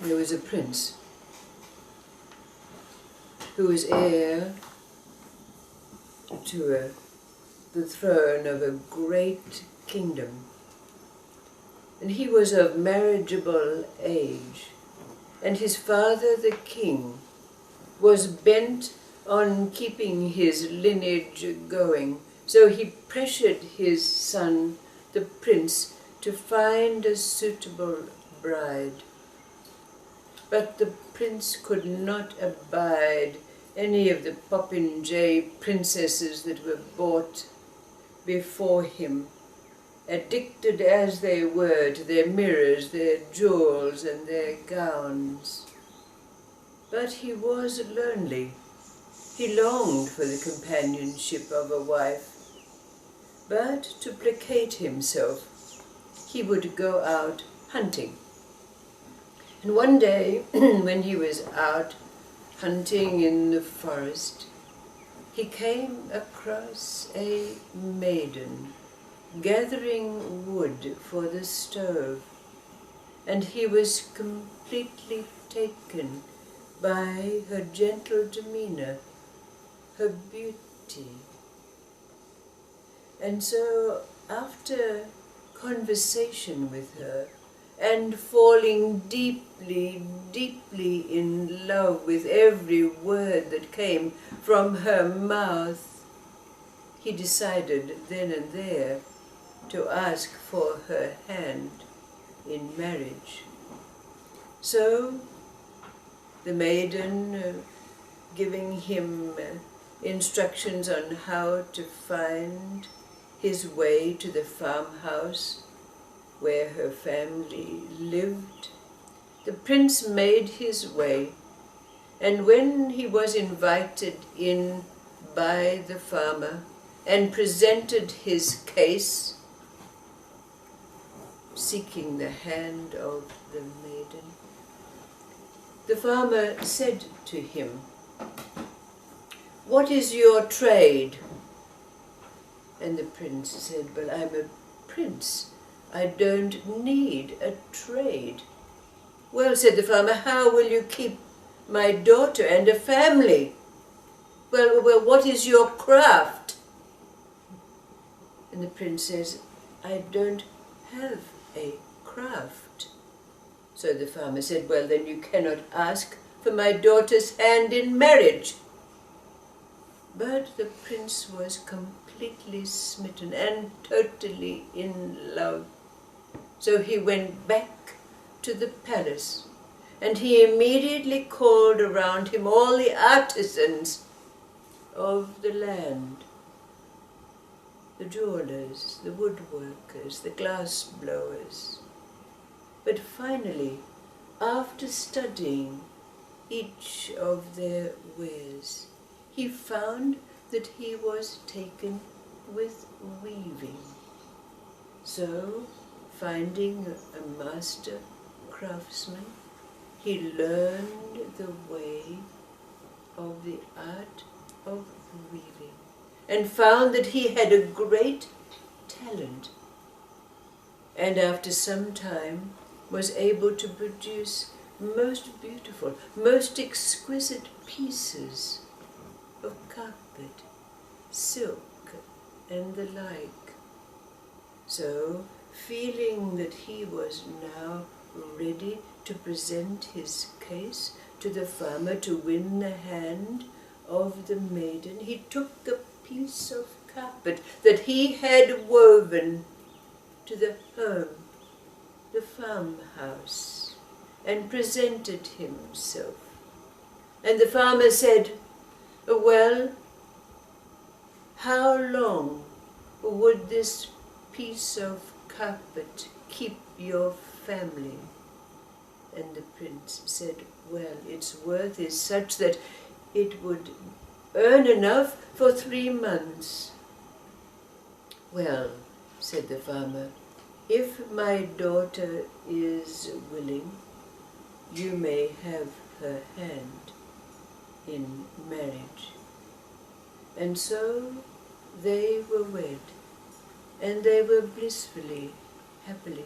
there was a prince who was heir to the throne of a great kingdom. And he was of marriageable age, and his father, the king, was bent on keeping his lineage going. So he pressured his son, the prince, to find a suitable bride. But the prince could not abide any of the popinjay princesses that were brought before him, addicted as they were to their mirrors, their jewels, and their gowns. But he was lonely. He longed for the companionship of a wife. But to placate himself, he would go out hunting. And one day, when he was out hunting in the forest, he came across a maiden gathering wood for the stove, and he was completely taken by her gentle demeanor, her beauty. And so, after conversation with her, and falling deeply, deeply in love with every word that came from her mouth, he decided then and there to ask for her hand in marriage. So the maiden, giving him instructions on how to find his way to the farmhouse where her family lived, the prince made his way, and when he was invited in by the farmer and presented his case, seeking the hand of the maiden, the farmer said to him, "What is your trade?" And the prince said, "Well, I'm a prince. I don't need a trade." "Well," said the farmer, "how will you keep my daughter and a family?" Well, what is your craft?" And the prince says, "I don't have a craft." So the farmer said, "Well, then you cannot ask for my daughter's hand in marriage." But the prince was completely smitten and totally in love. So he went back to the palace, and he immediately called around him all the artisans of the land, the jewelers, the woodworkers, the glass blowers. But finally, after studying each of their wares, he found that he was taken with weaving. So, finding a master craftsman, he learned the way of the art of weaving and found that he had a great talent, and after some time was able to produce most beautiful, most exquisite pieces of carpet, silk, and the like. So, feeling that he was now ready to present his case to the farmer to win the hand of the maiden, he took a piece of carpet that he had woven to the home, the farmhouse, and presented himself. And the farmer said, "Well, how long would this piece of carpet keep your family?" And the prince said, "Well, its worth is such that it would earn enough for 3 months." "Well," said the farmer, "if my daughter is willing, you may have her hand in marriage." And so they were wed, and they were blissfully, happily.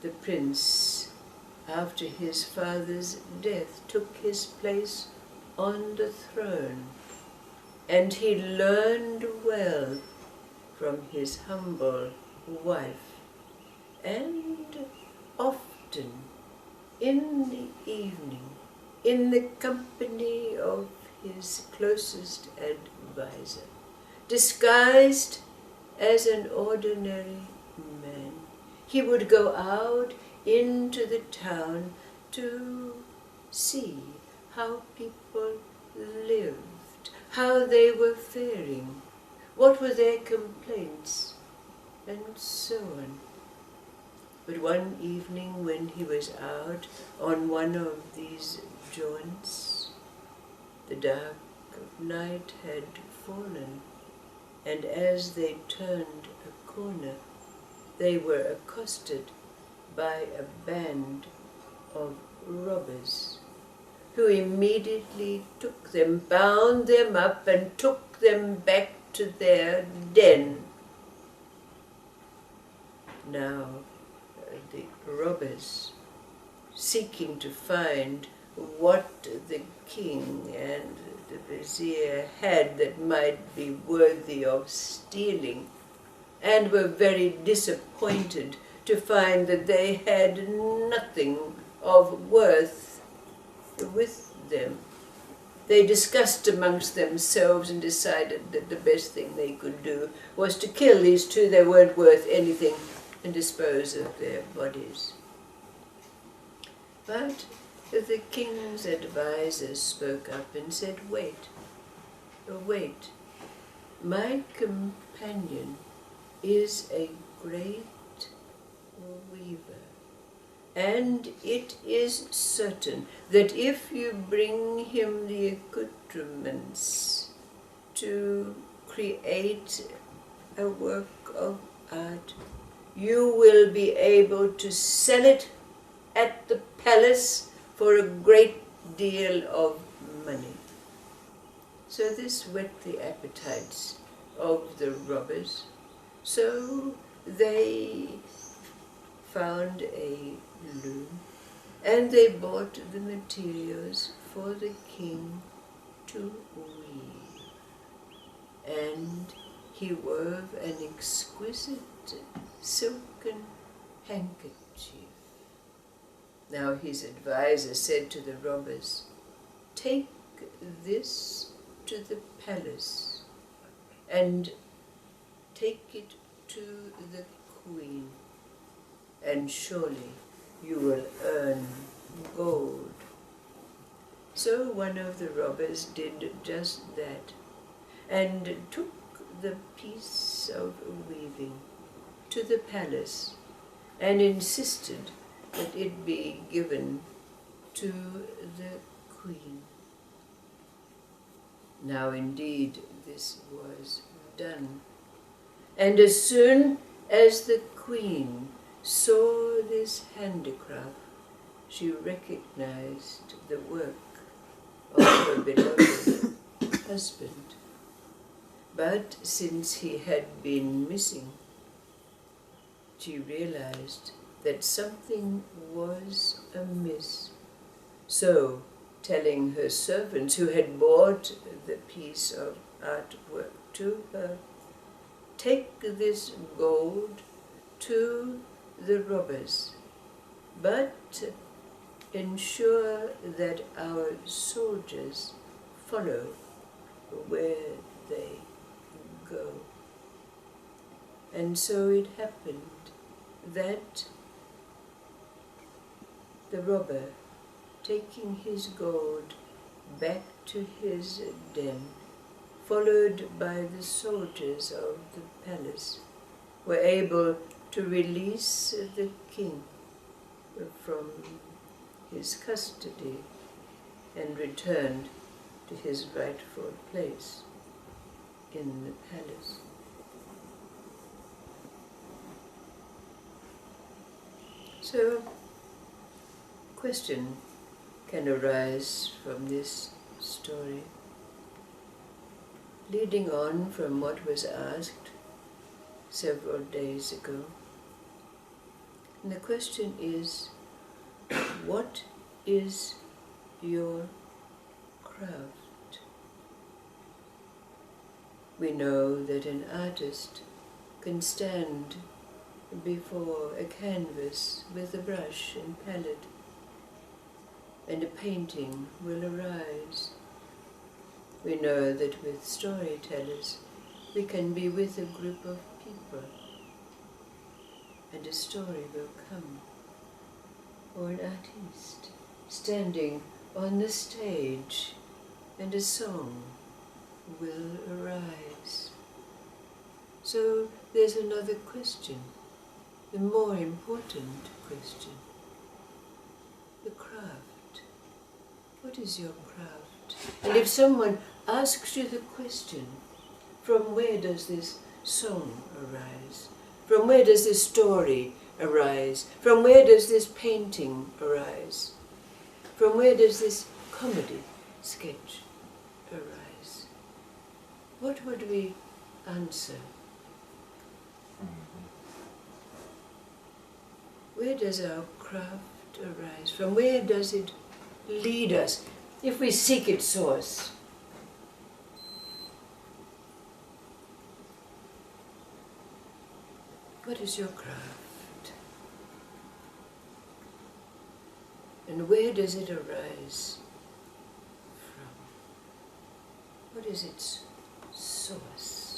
The prince, after his father's death, took his place on the throne, and he learned well from his humble wife, and often in the evening, in the company of his closest adviser, disguised as an ordinary man, he would go out into the town to see how people lived, how they were faring, what were their complaints, and so on. But one evening when he was out on one of these jaunts, the dark of night had fallen, and as they turned a corner, they were accosted by a band of robbers, who immediately took them, bound them up, and took them back to their den. Now, the robbers, seeking to find what the king and the vizier had that might be worthy of stealing, and were very disappointed to find that they had nothing of worth with them. They discussed amongst themselves and decided that the best thing they could do was to kill these two. They weren't worth anything, and dispose of their bodies. But the king's advisers spoke up and said, wait, my companion is a great weaver, and it is certain that if you bring him the accoutrements to create a work of art, you will be able to sell it at the palace for a great deal of money. So this whet the appetites of the robbers. So they found a loom, and they bought the materials for the king to weave. And he wove an exquisite silken handkerchief. Now his advisor said to the robbers, take this to the palace and take it to the queen, and surely you will earn gold. So one of the robbers did just that, and took the piece of weaving to the palace, and insisted that it be given to the queen. Now indeed this was done, and as soon as the queen saw this handicraft, she recognized the work of her beloved husband. But since he had been missing, she realized that something was amiss. So, telling her servants who had bought the piece of artwork to her, take this gold to the robbers, but ensure that our soldiers follow where they go. And so it happened that the robber, taking his gold back to his den, followed by the soldiers of the palace, were able to release the king from his custody and returned to his rightful place in the palace. So, question can arise from this story, leading on from what was asked several days ago. And the question is, What is your craft? We know that an artist can stand before a canvas with a brush and palette, and a painting will arise. We know that with storytellers we can be with a group of people, and a story will come. Or an artist standing on the stage, and a song will arise. So there's another question, the more important question. The craft. What is your craft? And if someone asks you the question, from where does this song arise? From where does this story arise? From where does this painting arise? From where does this comedy sketch arise? What would we answer? Where does our craft arise? From where does it lead us if we seek its source? What is your craft? And where does it arise from? What is its source?